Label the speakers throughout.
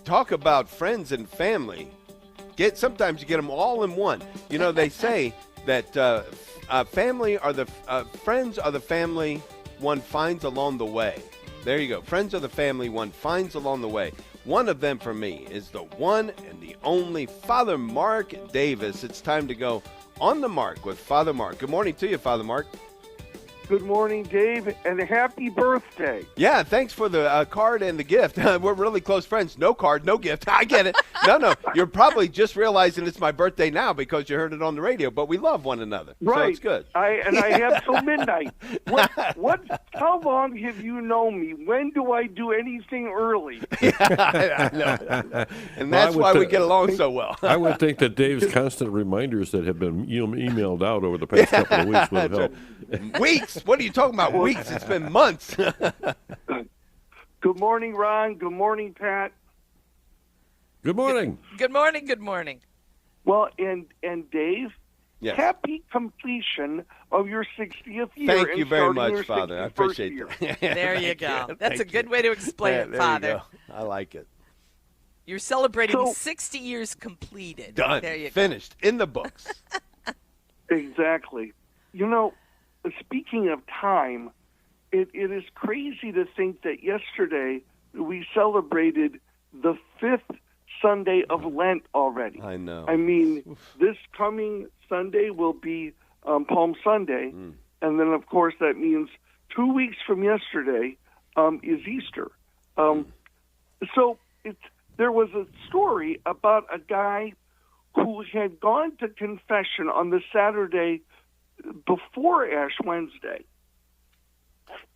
Speaker 1: talk about friends and family. Sometimes you get them all in one. You know, they say that family are the friends are the family one finds along the way. There you go. Friends are the family one finds along the way. One of them for me is the one and the only Father Mark Davis. It's time to go on the mark with Father Mark. Good morning to you, Father Mark.
Speaker 2: Good morning, Dave, and happy birthday.
Speaker 1: Yeah, thanks for the card and the gift. We're really close friends. No card, no gift. I get it. No, you're probably just realizing it's my birthday now because you heard it on the radio, but we love one another.
Speaker 2: Right.
Speaker 1: So it's good.
Speaker 2: I have till midnight. How long have you known me? When do I do anything early?
Speaker 1: I know. And that's why we get along so well.
Speaker 3: I would think that Dave's constant reminders that have been emailed out over the past couple of weeks would help.
Speaker 1: Weeks? What are you talking about? Weeks? It's been months.
Speaker 2: Good morning, Ron. Good morning, Pat.
Speaker 3: Good morning.
Speaker 4: Good morning. Good morning.
Speaker 2: Well, and Dave,
Speaker 1: yes.
Speaker 2: Happy completion of your 60th year.
Speaker 1: Thank you very much, Father. I appreciate
Speaker 2: that.
Speaker 4: There you go. That's a good way to explain it,
Speaker 1: there
Speaker 4: Father.
Speaker 1: You go. I like it.
Speaker 4: You're celebrating 60 years completed.
Speaker 1: Done.
Speaker 4: There you
Speaker 1: Finished. In the books.
Speaker 2: Exactly. You know, speaking of time, it is crazy to think that yesterday we celebrated the 5th Sunday of Lent already.
Speaker 1: I know.
Speaker 2: I mean, this coming Sunday will be Palm Sunday, and then, of course, that means 2 weeks from yesterday is Easter. So there was a story about a guy who had gone to confession on the Saturday before Ash Wednesday,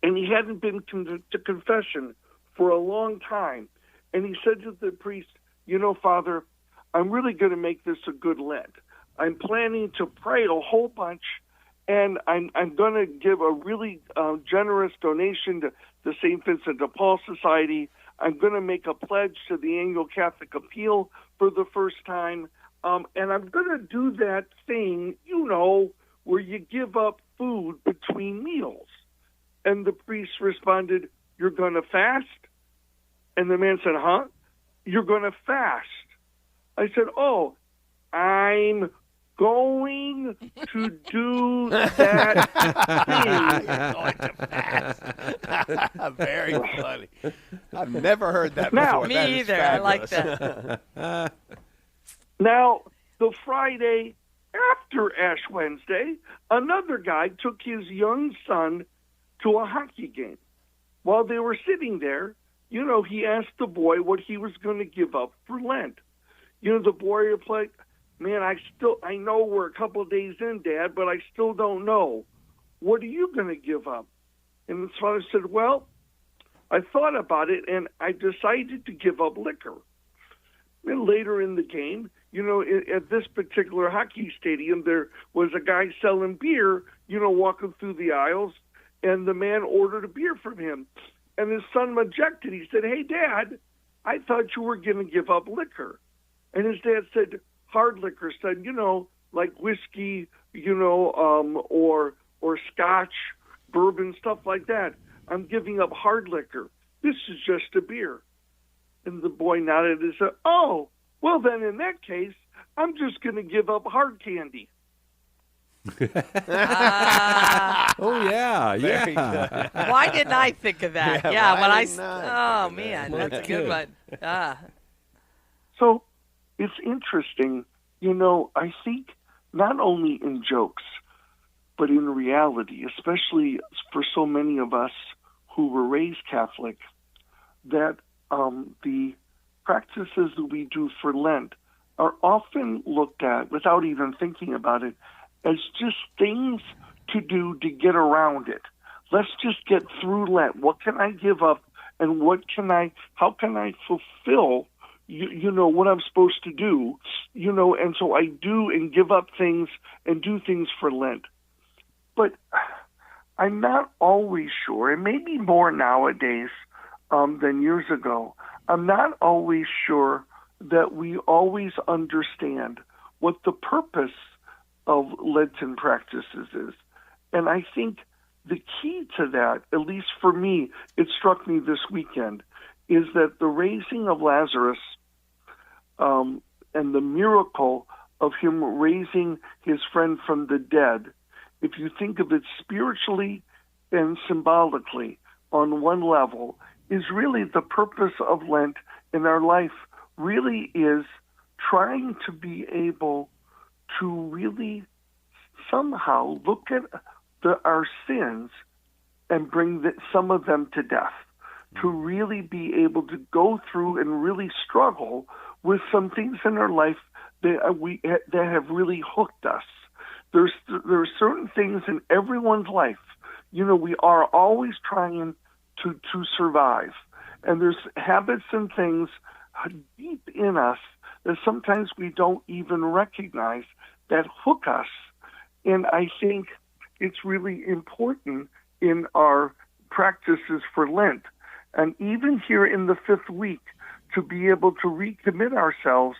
Speaker 2: and he hadn't been to confession for a long time. And he said to the priest, "You know, Father, I'm really going to make this a good Lent. I'm planning to pray a whole bunch, and I'm going to give a really generous donation to the St. Vincent de Paul Society. I'm going to make a pledge to the annual Catholic Appeal for the first time, and I'm going to do that thing, you know, where you give up food between meals." And the priest responded, "You're going to fast?" And the man said, "Huh? You're going to fast?" I said, "Oh, I'm going to do that
Speaker 1: thing." Very funny. I've never heard that before.
Speaker 4: Me
Speaker 1: that
Speaker 4: either. I like
Speaker 1: that.
Speaker 2: Now, the Friday after Ash Wednesday, another guy took his young son to a hockey game. While they were sitting there, you know, he asked the boy what he was going to give up for Lent. You know, the boy replied, "Man, I know we're a couple of days in, Dad, but I still don't know. What are you going to give up?" And his father said, "Well, I thought about it, and I decided to give up liquor." And later in the game, you know, at this particular hockey stadium, there was a guy selling beer, you know, walking through the aisles, and the man ordered a beer from him. And his son objected. He said, "Hey, Dad, I thought you were going to give up liquor." And his dad said, "Hard liquor, son, you know, like whiskey, you know, or scotch, bourbon, stuff like that. I'm giving up hard liquor. This is just a beer." And the boy nodded and said, "Oh, well then in that case, I'm just going to give up hard candy."
Speaker 3: Oh, yeah.
Speaker 4: Why didn't I think of that?
Speaker 1: Yeah,
Speaker 4: man, that's a good one.
Speaker 2: So it's interesting, you know, I think not only in jokes, but in reality, especially for so many of us who were raised Catholic, that the practices that we do for Lent are often looked at, without even thinking about it, as just things to do to get around it. Let's just get through Lent. What can I give up, and how can I fulfill, you know, what I'm supposed to do, you know, and so I do and give up things and do things for Lent. But I'm not always sure, and maybe more nowadays than years ago, I'm not always sure that we always understand what the purpose of Lenten practices is. And I think the key to that, at least for me, it struck me this weekend, is that the raising of Lazarus and the miracle of him raising his friend from the dead, if you think of it spiritually and symbolically on one level, is really the purpose of Lent in our life, really is trying to be able to really somehow look at our sins and bring some of them to death, to really be able to go through and really struggle with some things in our life that have really hooked us. There are certain things in everyone's life. We are always trying to survive, and there's habits and things deep in us that sometimes we don't even recognize that hook us. And I think it's really important in our practices for Lent, and even here in the fifth week, to be able to recommit ourselves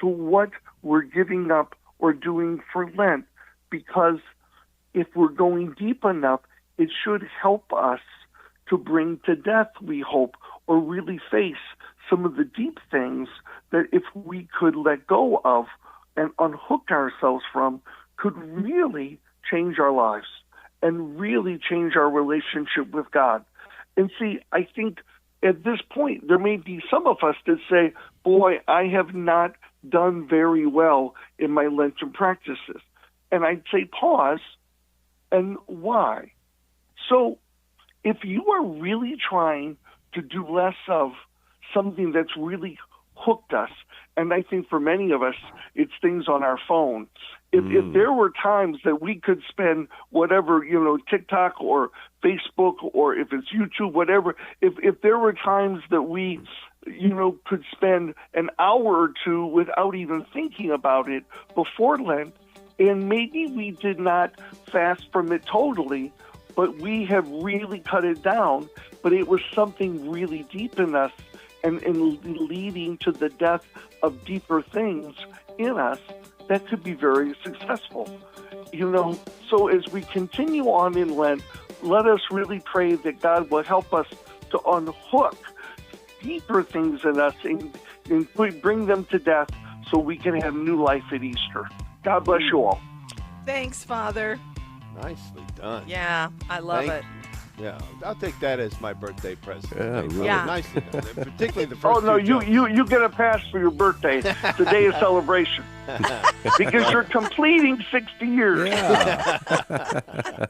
Speaker 2: to what we're giving up or doing for Lent, because if we're going deep enough, it should help us to bring to death, we hope, or really face some of the deep things that if we could let go of and unhook ourselves from, could really change our lives and really change our relationship with God. And see, I think at this point, there may be some of us that say, boy, I have not done very well in my Lenten practices. And I'd say pause, and why? So if you are really trying to do less of something that's really hooked us, and I think for many of us, it's things on our phone. If there were times that we could spend whatever, TikTok or Facebook, or if it's YouTube, whatever, if there were times that we, could spend an hour or two without even thinking about it before Lent, and maybe we did not fast from it totally, but we have really cut it down, but it was something really deep in us and leading to the death of deeper things in us, that could be very successful. So as we continue on in Lent, let us really pray that God will help us to unhook deeper things in us and bring them to death so we can have new life at Easter. God bless you all.
Speaker 4: Thanks, Father.
Speaker 1: Nicely done.
Speaker 4: Yeah, I love
Speaker 1: Thank
Speaker 4: it.
Speaker 1: you. Yeah, I'll take that as my birthday present.
Speaker 3: Yeah, really.
Speaker 4: Yeah.
Speaker 1: Nicely done. Particularly the first
Speaker 2: Oh, no,
Speaker 1: two jokes.
Speaker 2: you get a pass for your birthday, the day of celebration, because you're completing 60 years.
Speaker 3: Yeah.